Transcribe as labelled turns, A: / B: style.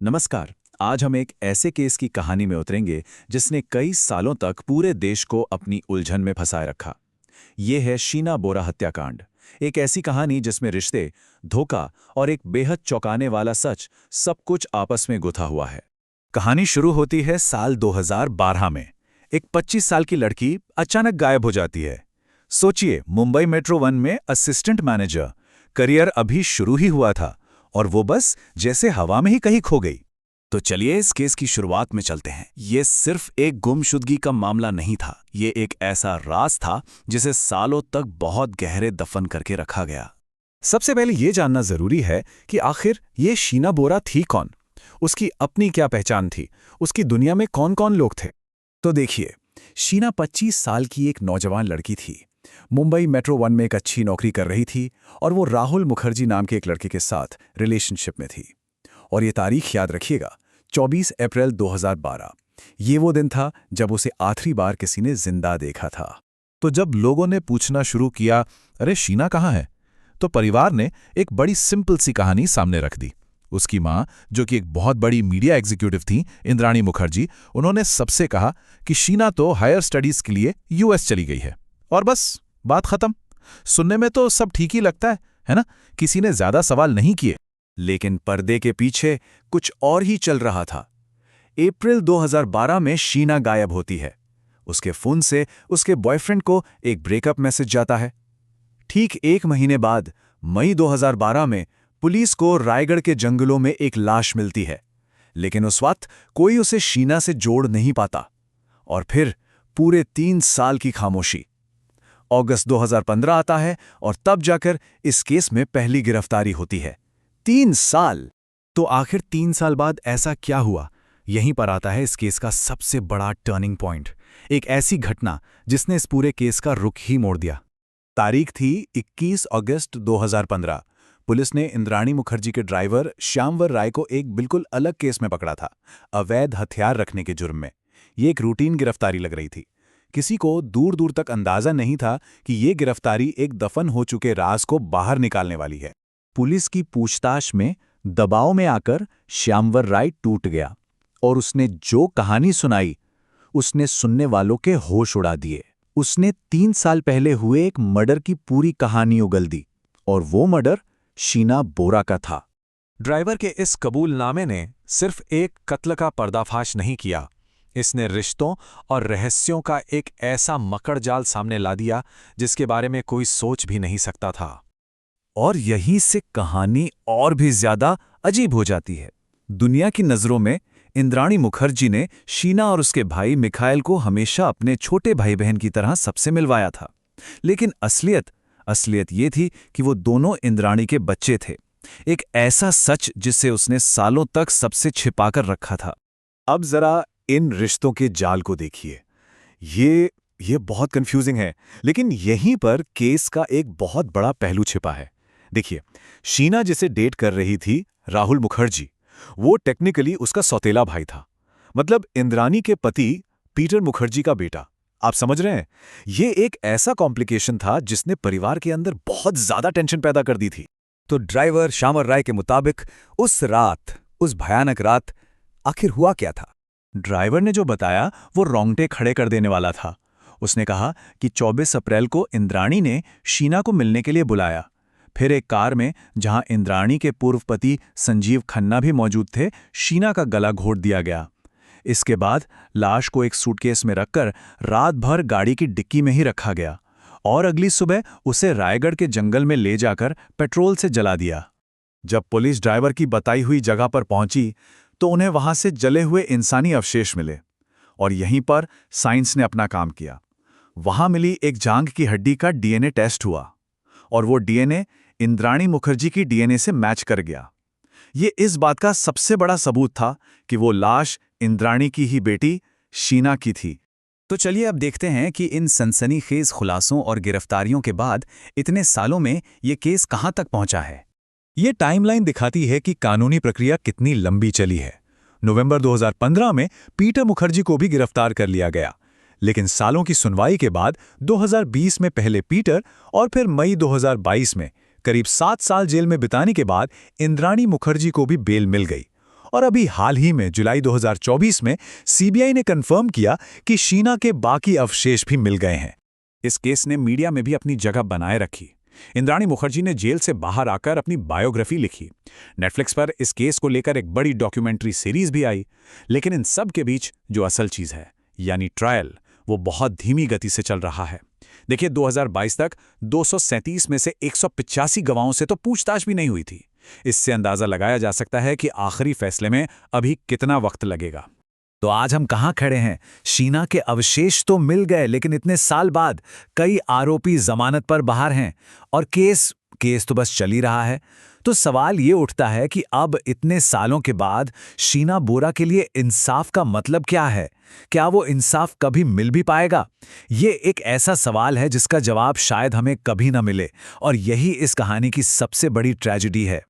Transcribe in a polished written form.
A: नमस्कार। आज हम एक ऐसे केस की कहानी में उतरेंगे जिसने कई सालों तक पूरे देश को अपनी उलझन में फंसाए रखा। ये है शीना बोरा हत्याकांड। एक ऐसी कहानी जिसमें रिश्ते, धोखा और एक बेहद चौंकाने वाला सच सब कुछ आपस में गुथा हुआ है। कहानी शुरू होती है साल 2012 में। एक 25 साल की लड़की अचानक गायब हो जाती है। सोचिए, मुंबई मेट्रो 1 में असिस्टेंट मैनेजर, करियर अभी शुरू ही हुआ था और वो बस जैसे हवा में ही कहीं खो गई। तो चलिए इस केस की शुरुआत में चलते हैं। ये सिर्फ एक गुमशुदगी का मामला नहीं था, ये एक ऐसा राज था जिसे सालों तक बहुत गहरे दफन करके रखा गया। सबसे पहले ये जानना जरूरी है कि आखिर ये शीना बोरा थी कौन, उसकी अपनी क्या पहचान थी, उसकी दुनिया में कौन कौन लोग थे। तो देखिए, शीना 25 साल की एक नौजवान लड़की थी। मुंबई मेट्रो 1 में एक अच्छी नौकरी कर रही थी और वो राहुल मुखर्जी नाम के एक लड़के के साथ रिलेशनशिप में थी। और ये तारीख याद रखिएगा, 24 अप्रैल 2012। ये वो दिन था जब उसे आखिरी बार किसी ने जिंदा देखा था।
B: तो जब लोगों ने पूछना शुरू किया, अरे शीना कहाँ है, तो परिवार ने एक बड़ी सिंपल सी कहानी सामने रख दी। उसकी माँ, जो कि एक बहुत बड़ी मीडिया एग्जीक्यूटिव थी, इंद्राणी मुखर्जी, उन्होंने सबसे कहा कि शीना तो हायर स्टडीज के लिए यूएस चली गई है। और बस बात खत्म। सुनने में तो सब ठीक ही लगता है ना? किसी ने ज्यादा सवाल नहीं किए।
A: लेकिन पर्दे के पीछे कुछ और ही चल रहा था। अप्रैल 2012 में शीना गायब होती है। उसके फोन से उसके बॉयफ्रेंड को एक ब्रेकअप मैसेज जाता है। ठीक एक महीने बाद, मई 2012 में, पुलिस को रायगढ़ के जंगलों में एक लाश मिलती है। लेकिन उस वक्त कोई उसे शीना से जोड़ नहीं पाता। और फिर पूरे 3 साल की खामोशी। अगस्त 2015 आता है और तब जाकर इस केस में पहली गिरफ्तारी होती है। 3 साल! तो आखिर 3 साल बाद ऐसा क्या हुआ? यहीं पर आता है इस केस का सबसे बड़ा टर्निंग पॉइंट। एक ऐसी घटना जिसने इस पूरे केस का रुख ही मोड़ दिया। तारीख थी 21 अगस्त 2015। पुलिस ने इंद्राणी मुखर्जी के ड्राइवर श्यामवर राय को एक बिल्कुल अलग केस में पकड़ा था, अवैध हथियार रखने के जुर्म में। ये एक रूटीन गिरफ्तारी लग रही थी। किसी को दूर दूर तक अंदाजा नहीं था कि ये गिरफ्तारी एक दफन हो चुके राज को बाहर निकालने वाली है। पुलिस की पूछताछ में दबाव में आकर श्यामवर राय टूट गया और उसने जो कहानी सुनाई, उसने सुनने वालों के होश उड़ा दिए। उसने 3 साल पहले हुए एक मर्डर की पूरी कहानी उगल दी, और वो मर्डर शीना बोरा का था।
B: ड्राइवर के इस कबूलनामे ने सिर्फ एक कत्ल का पर्दाफाश नहीं किया, इसने रिश्तों और रहस्यों का एक ऐसा मकड़जाल सामने ला दिया जिसके बारे में कोई सोच भी नहीं सकता था।
A: और यहीं से कहानी और भी ज्यादा अजीब हो जाती है। दुनिया की नजरों में इंद्राणी मुखर्जी ने शीना और उसके भाई मिखाइल को हमेशा अपने छोटे भाई बहन की तरह सबसे मिलवाया था। लेकिन असलियत ये थी कि वो दोनों इंद्राणी के बच्चे थे। एक ऐसा सच जिसे उसने सालों तक सबसे छिपाकर रखा था। अब जरा इन रिश्तों के जाल को देखिए। ये बहुत कंफ्यूजिंग है, लेकिन यहीं पर केस का एक बहुत बड़ा पहलू छिपा है। देखिए, शीना जिसे डेट कर रही थी, राहुल मुखर्जी, वो टेक्निकली उसका सौतेला भाई था। मतलब इंद्राणी के पति पीटर मुखर्जी का बेटा। आप समझ रहे हैं? ये एक ऐसा कॉम्प्लिकेशन था जिसने परिवार के अंदर बहुत ज्यादा टेंशन पैदा कर दी थी। तो ड्राइवर श्यामर राय के मुताबिक उस भयानक रात आखिर हुआ क्या था? ड्राइवर ने जो बताया वो रोंगटे खड़े कर देने वाला था। उसने कहा कि 24 अप्रैल को इंद्राणी ने शीना को मिलने के लिए बुलाया। फिर एक कार में, जहां इंद्राणी के पूर्व पति संजीव खन्ना भी मौजूद थे, शीना का गला घोट दिया गया। इसके बाद लाश को एक सूटकेस में रखकर रात भर गाड़ी की डिक्की में ही रखा गया और अगली सुबह उसे रायगढ़ के जंगल में ले जाकर पेट्रोल से जला दिया। जब पुलिस ड्राइवर की बताई हुई जगह पर पहुंची तो उन्हें वहां से जले हुए इंसानी अवशेष मिले। और यहीं पर साइंस ने अपना काम किया। वहां मिली एक जांघ की हड्डी का डीएनए टेस्ट हुआ और वो डीएनए इंद्राणी मुखर्जी की डीएनए से मैच कर गया। ये इस बात का सबसे बड़ा सबूत था कि वो लाश इंद्राणी की ही बेटी शीना की थी। तो चलिए अब देखते हैं कि इन सनसनीखेज खुलासों और गिरफ्तारियों के बाद इतने सालों में ये केस कहां तक पहुंचा है। ये टाइमलाइन दिखाती है कि कानूनी प्रक्रिया कितनी लंबी चली है। नवंबर 2015 में पीटर मुखर्जी को भी गिरफ्तार कर लिया गया, लेकिन सालों की सुनवाई के बाद 2020 में पहले पीटर और फिर मई 2022 में करीब 7 साल जेल में बिताने के बाद इंद्राणी मुखर्जी को भी बेल मिल गई और अभी हाल ही में जुलाई 2024 में सीबीआई ने कंफर्म किया कि शीना के बाकी अवशेष भी मिल गए हैं। इस केस ने मीडिया में भी अपनी जगह बनाए रखी। इंद्राणी मुखर्जी ने जेल से बाहर आकर अपनी बायोग्राफी लिखी। नेटफ्लिक्स पर इस केस को लेकर एक बड़ी डॉक्यूमेंट्री सीरीज भी आई। लेकिन इन सब के बीच जो असल चीज है, यानी ट्रायल, वो बहुत धीमी गति से चल रहा है। देखिए, 2022 तक 237 में से 185 गवाहों से तो पूछताछ भी नहीं हुई थी। इससे अंदाजा लगाया जा सकता है कि आखिरी फैसले में अभी कितना वक्त लगेगा। तो आज हम कहाँ खड़े हैं? शीना के अवशेष तो मिल गए, लेकिन इतने साल बाद कई आरोपी जमानत पर बाहर हैं और केस तो बस चल ही रहा है। तो सवाल ये उठता है कि अब इतने सालों के बाद शीना बोरा के लिए इंसाफ का मतलब क्या है? क्या वो इंसाफ कभी मिल भी पाएगा? ये एक ऐसा सवाल है जिसका जवाब शायद हमें कभी ना मिले, और यही इस कहानी की सबसे बड़ी ट्रेजेडी है।